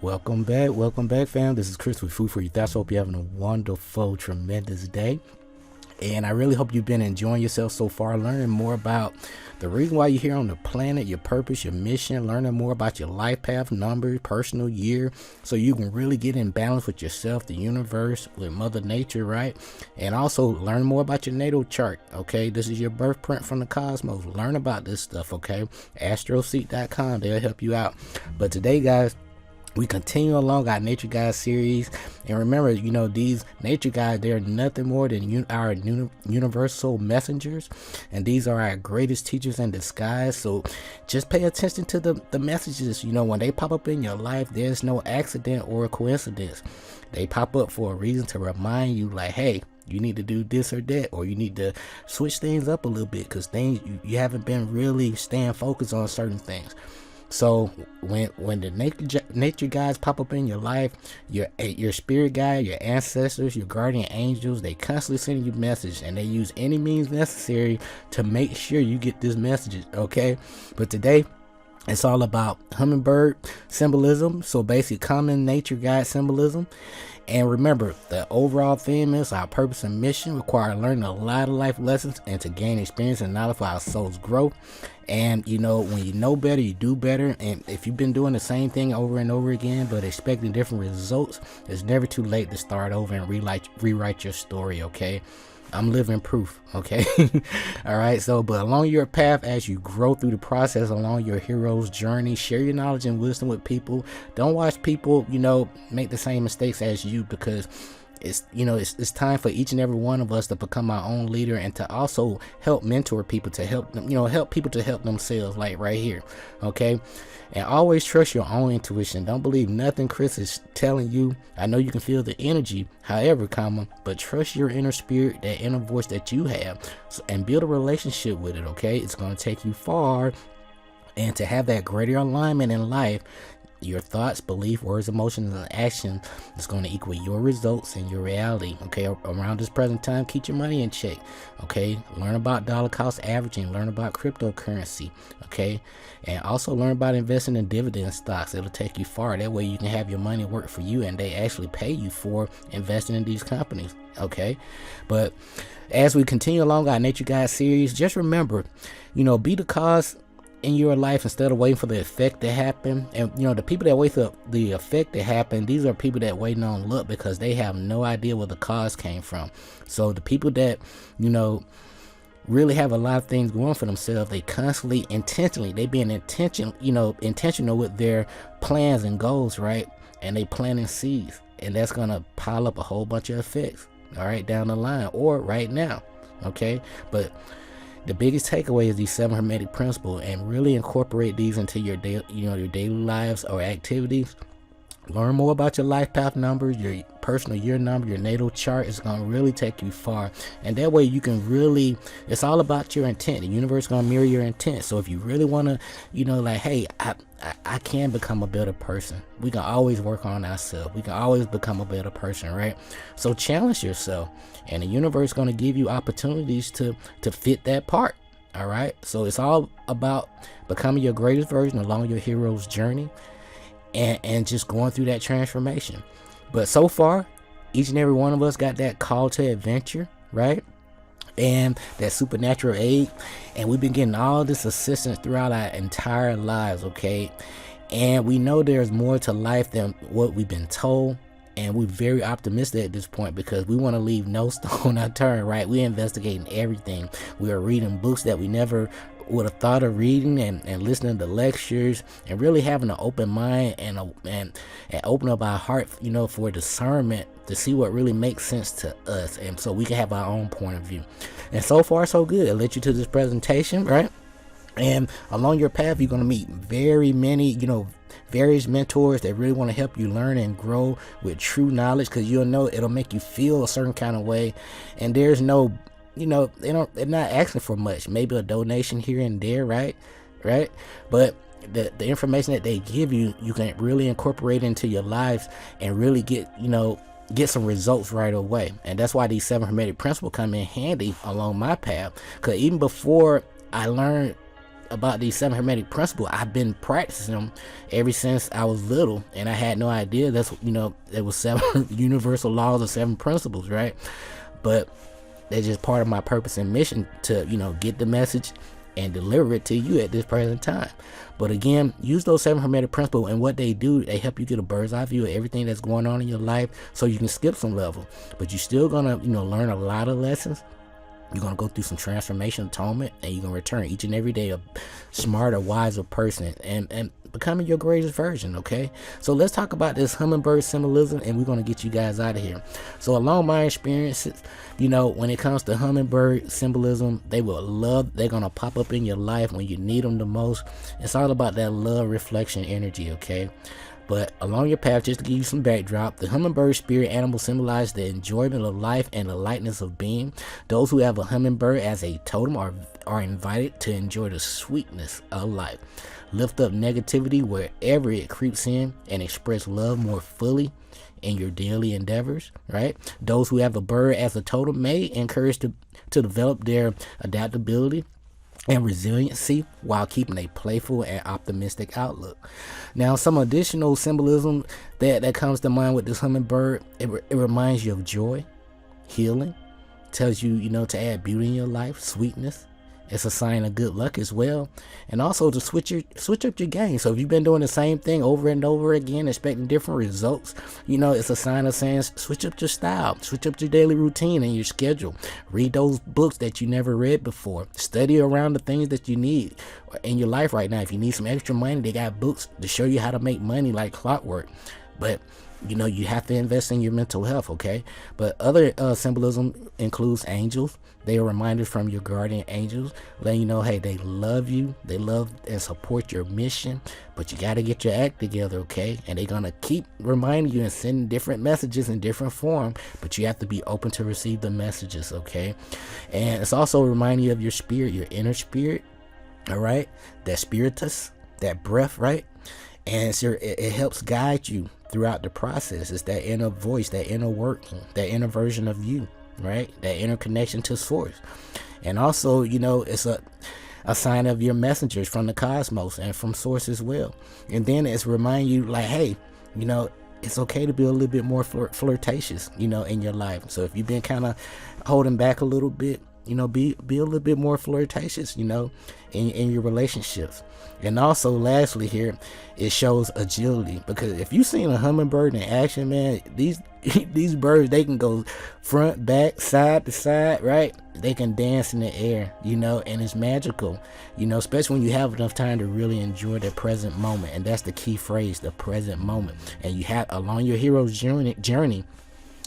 Welcome back, fam. This is Chris with F4YT. I hope you're having a wonderful, tremendous day. And I really hope you've been enjoying yourself so far, learning more about the reason why you're here on the planet, your purpose, your mission, learning more about your life path, numbers, personal year, so you can really get in balance with yourself, the universe, with Mother Nature, right? And also learn more about your natal chart, okay? This is your birth print from the cosmos. Learn about this stuff, okay? astroseek.com, they'll help you out. But today, guys, we continue along our nature guide series, and remember, these nature guides, they're nothing more than our universal messengers, and these are our greatest teachers in disguise. So just pay attention to the messages. When they pop up in your life, there's no accident or coincidence. They pop up for a reason, to remind you, like, hey, you need to do this or that, or you need to switch things up a little bit, because things you haven't been really staying focused on certain things. So when the nature guides pop up in your life, your spirit guide, your ancestors, your guardian angels, they constantly send you messages, and they use any means necessary to make sure you get this message, okay? But today, it's all about hummingbird symbolism. So basically common nature guide symbolism. And remember, the overall theme is our purpose and mission require learning a lot of life lessons and to gain experience and knowledge for our soul's growth. And when you know better, you do better. And if you've been doing the same thing over and over again but expecting different results, it's never too late to start over and rewrite your story, okay? I'm living proof, okay? All right, but along your path, as you grow through the process, along your hero's journey, share your knowledge and wisdom with people. Don't watch people, make the same mistakes as you, because it's time for each and every one of us to become our own leader, and to also help mentor people, to help them, help people to help themselves, like right here, okay? And always trust your own intuition. Don't believe nothing Chris is telling you. I know you can feel the energy, however, but trust your inner spirit, that inner voice that you have, and build a relationship with it, okay? It's going to take you far. And to have that greater alignment in life, your thoughts, belief, words, emotions, and action is going to equal your results and your reality, okay? Around this present time, keep your money in check, okay? Learn about dollar cost averaging, learn about cryptocurrency, okay? And also learn about investing in dividend stocks. It'll take you far. That way you can have your money work for you, and they actually pay you for investing in these companies, okay? But as we continue along our nature guide series, just remember, be the cause in your life instead of waiting for the effect to happen. And the people that wait for the effect to happen, these are people that waiting on luck, because they have no idea where the cause came from. So the people that really have a lot of things going for themselves, they constantly they being intentional with their plans and goals, right? And they planting seeds, and that's gonna pile up a whole bunch of effects, all right, down the line or right now, okay? But the biggest takeaway is these 7 Hermetic Principles, and really incorporate these into your daily lives or activities. Learn more about your life path numbers, your personal year number, your natal chart. Is going to really take you far, and that way you can really, it's all about your intent. The universe is going to mirror your intent. So if you really want to, like, hey, I can become a better person. We can always work on ourselves. We can always become a better person, right? So challenge yourself, and the universe is going to give you opportunities to fit that part. All right. So it's all about becoming your greatest version along your hero's journey, and just going through that transformation. But so far, each and every one of us got that call to adventure, right? And that supernatural aid, and we've been getting all this assistance throughout our entire lives, okay? And we know there's more to life than what we've been told, and we're very optimistic at this point, because we want to leave no stone unturned, right? We're investigating everything. We are reading books that we never would have thought of reading, and listening to lectures, and really having an open mind and open up our heart, for discernment, to see what really makes sense to us, and so we can have our own point of view. And so far so good. It led you to this presentation, right? And along your path, you're going to meet very many, various mentors that really want to help you learn and grow with true knowledge, because it'll make you feel a certain kind of way, and there's no, they're not asking for much, maybe a donation here and there, right? But the information that they give you, you can really incorporate into your lives, and really get some results right away. And that's why these 7 Hermetic Principles come in handy along my path, because even before I learned about these 7 Hermetic Principles, I've been practicing them ever since I was little, and I had no idea that's, there was 7 universal laws or 7 principles, right? But they're just part of my purpose and mission to, get the message and deliver it to you at this present time. But again, use those 7 Hermetic Principles, and what they do, they help you get a bird's eye view of everything that's going on in your life, so you can skip some level. But you're still gonna, learn a lot of lessons. You're going to go through some transformation, atonement, and you're going to return each and every day a smarter, wiser person and becoming your greatest version, okay? So let's talk about this hummingbird symbolism, and we're going to get you guys out of here. So along my experiences, when it comes to hummingbird symbolism, they're going to pop up in your life when you need them the most. It's all about that love reflection energy, okay? But along your path, just to give you some backdrop, the hummingbird spirit animal symbolizes the enjoyment of life and the lightness of being. Those who have a hummingbird as a totem are invited to enjoy the sweetness of life. Lift up negativity wherever it creeps in and express love more fully in your daily endeavors, right? Those who have a bird as a totem may encourage to develop their adaptability and resiliency while keeping a playful and optimistic outlook. Now, some additional symbolism that comes to mind with this hummingbird, it reminds you of joy, healing, tells you, to add beauty in your life, sweetness. It's a sign of good luck as well, and also to switch up your game. So if you've been doing the same thing over and over again, expecting different results, it's a sign of saying switch up your style, switch up your daily routine and your schedule. Read those books that you never read before. Study around the things that you need in your life right now. If you need some extra money, they got books to show you how to make money like clockwork. But you have to invest in your mental health, okay? But other symbolism includes angels. They are reminders from your guardian angels, letting you know, hey, they love you. They love and support your mission, but you got to get your act together, okay? And they're going to keep reminding you and sending different messages in different form, but you have to be open to receive the messages, okay? And it's also reminding you of your spirit, your inner spirit, all right? That spiritus, that breath, right? And it helps guide you throughout the process. It's that inner voice, that inner working, that inner version of you, right? That inner connection to source. And also, it's a sign of your messengers from the cosmos and from source as well. And then it's remind you like, hey, it's okay to be a little bit more flirtatious, in your life. So if you've been kind of holding back a little bit, be a little bit more flirtatious, in your relationships. And also lastly here, it shows agility, because if you've seen a hummingbird in action, man, these birds, they can go front, back, side to side, right? They can dance in the air, and it's magical, especially when you have enough time to really enjoy the present moment. And that's the key phrase, the present moment. And you have along your hero's journey,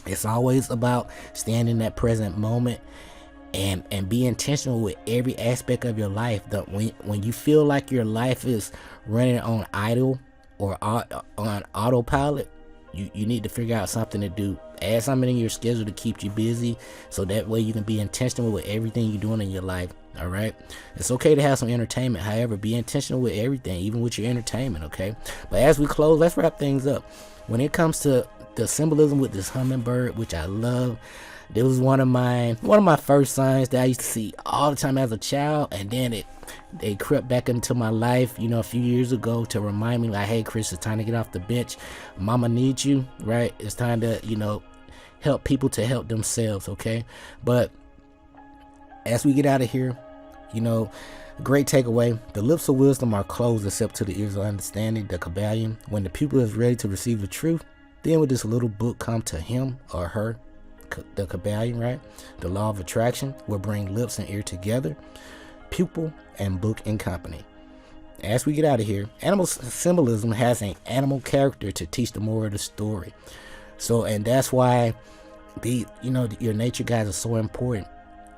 it's always about staying in that present moment and be intentional with every aspect of your life. That when you feel like your life is running on idle or on autopilot, you need to figure out something to do. Add something in your schedule to keep you busy, so that way you can be intentional with everything you're doing in your life. All right, it's okay to have some entertainment, however, be intentional with everything, even with your entertainment, okay? But as we close, let's wrap things up. When it comes to the symbolism with this hummingbird, which I love, this was one of my first signs that I used to see all the time as a child, and then they crept back into my life, a few years ago to remind me like, hey, Chris, it's time to get off the bench. Mama needs you, right? It's time to, help people to help themselves, okay? But as we get out of here, great takeaway. The lips of wisdom are closed except to the ears of understanding, the Kabbalion. When the pupil is ready to receive the truth, then will this little book come to him or her. The Kabbalion, right? The law of attraction will bring lips and ear together, pupil and book in company. As we get out of here, animal symbolism has an animal character to teach the moral of the story. So, and that's why your nature guides are so important.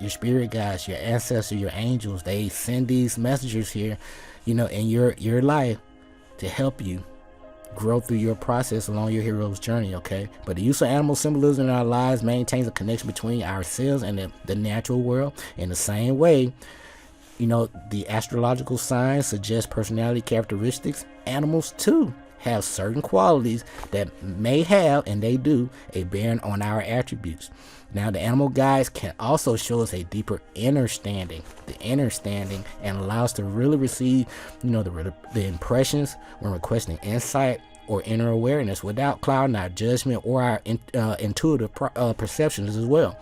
Your spirit guides, your ancestors, your angels, they send these messengers here, in your life to help you grow through your process along your hero's journey, okay? But the use of animal symbolism in our lives maintains a connection between ourselves and the natural world. In the same way, the astrological signs suggest personality characteristics. Animals too have certain qualities that may have, and they do, a bearing on our attributes. Now, the animal guides can also show us a deeper understanding, and allow us to really receive, the impressions when requesting insight or inner awareness without clouding our judgment or our intuitive perceptions as well.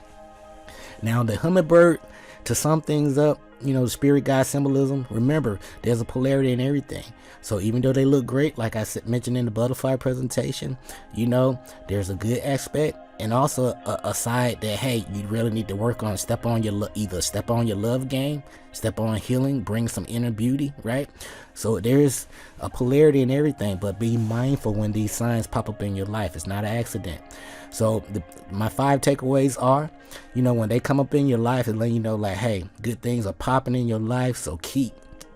Now, the hummingbird, to sum things up, spirit guide symbolism, remember, there's a polarity in everything. So even though they look great, like I mentioned in the butterfly presentation, there's a good aspect and also a side that, hey, you really need to work on. Either step on your love game, step on healing, bring some inner beauty, right? So there's a polarity in everything, but be mindful when these signs pop up in your life. It's not an accident. So my 5 takeaways are, when they come up in your life, and let you know, like, hey, good things are popping in your life. So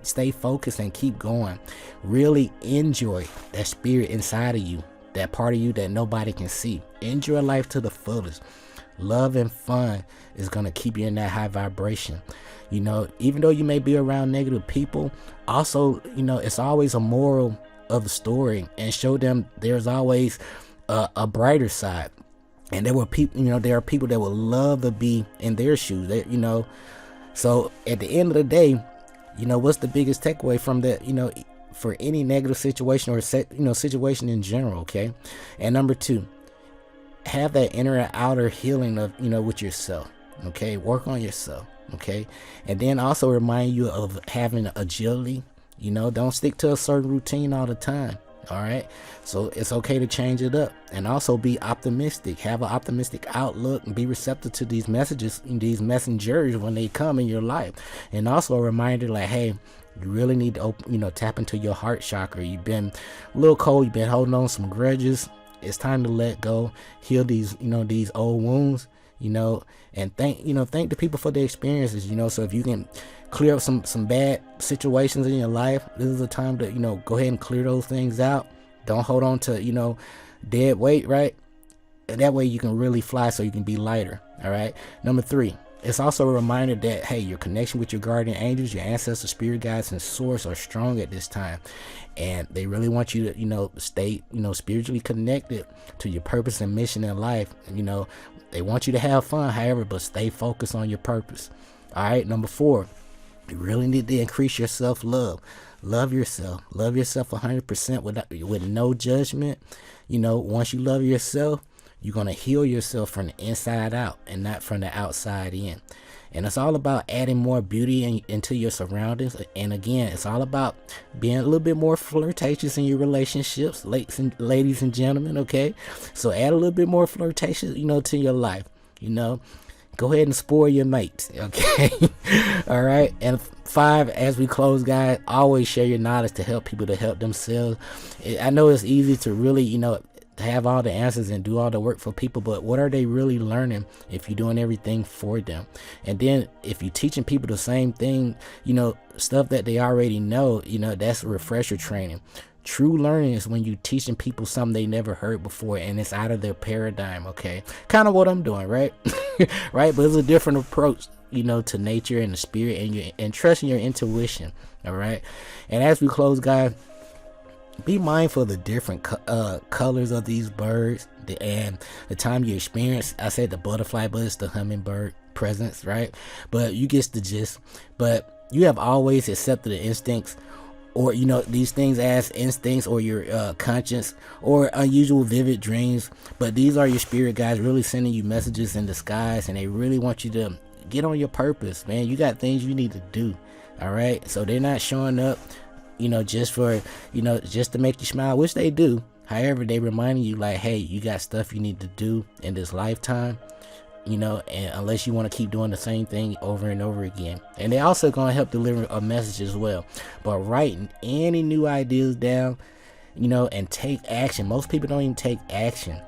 stay focused and keep going. Really enjoy that spirit inside of you, that part of you that nobody can see. Enjoy life to the fullest. Love and fun is going to keep you in that high vibration. Even though you may be around negative people, also, it's always a moral of the story, and show them there's always a brighter side. And there are people that would love to be in their shoes. So at the end of the day, what's the biggest takeaway from that, for any negative situation or situation in general, okay? And number 2, have that inner and outer healing of, with yourself, okay? Work on yourself, okay? And then also remind you of having agility. Don't stick to a certain routine all the time. All right, so it's okay to change it up, and also be optimistic. Have an optimistic outlook and be receptive to these messages, these messengers when they come in your life. And also a reminder, like, hey, you really need to tap into your heart chakra. You've been a little cold. You've been holding on some grudges. It's time to let go, heal these these old wounds. And thank the people for their experiences. So if you can clear up some bad situations in your life, this is the time to go ahead and clear those things out. Don't hold on to dead weight, right? And that way you can really fly, so you can be lighter. All right. Number 3, it's also a reminder that, hey, your connection with your guardian angels, your ancestors, spirit guides, and source are strong at this time, and they really want you to stay spiritually connected to your purpose and mission in life. They want you to have fun, however, but stay focused on your purpose. All right. Number 4, you really need to increase your self-love. Love yourself. Love yourself 100% with no judgment. Once you love yourself, you're going to heal yourself from the inside out and not from the outside in. And it's all about adding more beauty into your surroundings. And again, it's all about being a little bit more flirtatious in your relationships, ladies and gentlemen, okay? So add a little bit more flirtatious, to your life, Go ahead and spoil your mates, okay? All right. And 5, as we close, guys, always share your knowledge to help people to help themselves. I know it's easy to really, to have all the answers and do all the work for people, but what are they really learning if you're doing everything for them? And then if you're teaching people the same thing, stuff that they already know, that's refresher training. True learning is when you're teaching people something they never heard before, and it's out of their paradigm, okay? Kind of what I'm doing, right? Right? But it's a different approach, to nature and the spirit, and trusting your intuition, all right? And as we close, guys, be mindful of the different colors of these birds and the time you experience. I said the butterfly, but it's the hummingbird presence, right? But you get the gist. But you have always accepted the instincts, or these things as instincts, or your conscience, or unusual vivid dreams. But these are your spirit guides really sending you messages in disguise, and they really want you to get on your purpose, man. You got things you need to do, all right? So they're not showing up just for just to make you smile, which they do. However, they reminding you, like, hey, you got stuff you need to do in this lifetime, and unless you want to keep doing the same thing over and over again. And they're also going to help deliver a message as well. But writing any new ideas down, and take action. Most people don't even take action.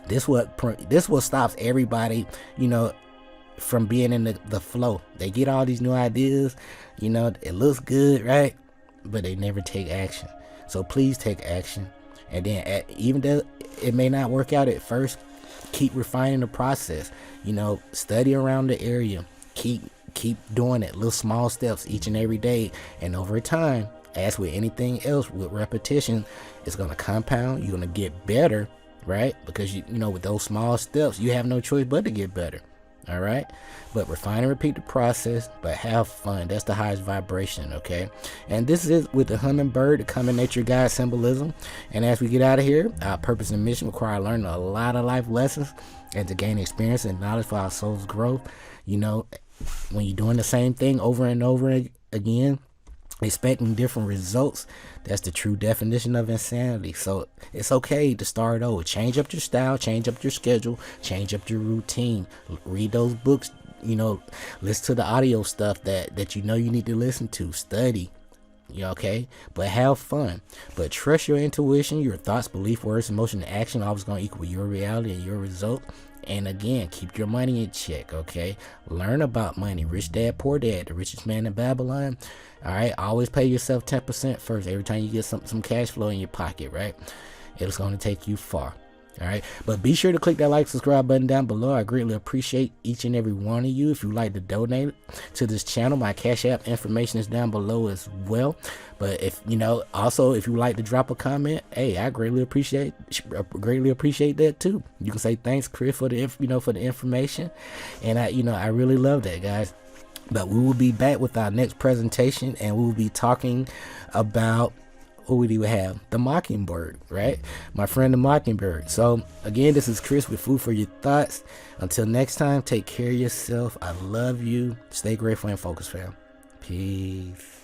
This what stops everybody, from being in the flow. They get all these new ideas, it looks good, right? But they never take action. So please take action. And then even though it may not work out at first, keep refining the process. Study around the area. Keep keep doing it, little small steps each and every day, and over time, as with anything else, with repetition, it's going to compound. You're going to get better, right? Because you know, with those small steps, you have no choice but to get better. All right, but refine and repeat the process, but have fun. That's the highest vibration. Okay, and this is with the Hummingbird, the common nature guide symbolism. And as we get out of here, our purpose and mission require learning a lot of life lessons and to gain experience and knowledge for our soul's growth. You know, when you're doing the same thing over and over again, expecting different results, that's the true definition of insanity. So it's okay to start over. Change up your style, change up your schedule, change up your routine. Read those books, you know, listen to the audio stuff that you know you need to listen to. Study, okay? But have fun. But trust your intuition. Your thoughts, belief, words, emotion, and action always going to equal your reality and your result. And again, keep your money in check, okay? Learn about money. Rich Dad, Poor Dad, the richest man in Babylon. All right, always pay yourself 10% first every time you get some cash flow in your pocket, right? It's going to take you far. All right, but be sure to click that like, subscribe button down below. I greatly appreciate each and every one of you. If you'd like to donate to this channel, my Cash App information is down below as well. But if you know, also if you would like to drop a comment, hey, I greatly appreciate that too. You can say thanks, Chris, for the for the information, and I really love that, guys. But we will be back with our next presentation, and we will be talking about, what do we have? The Mockingbird, right? My friend the Mockingbird. So again, this is Chris with Food for Your Thoughts. Until next time, take care of yourself. I love you. Stay grateful and focused, fam. Peace.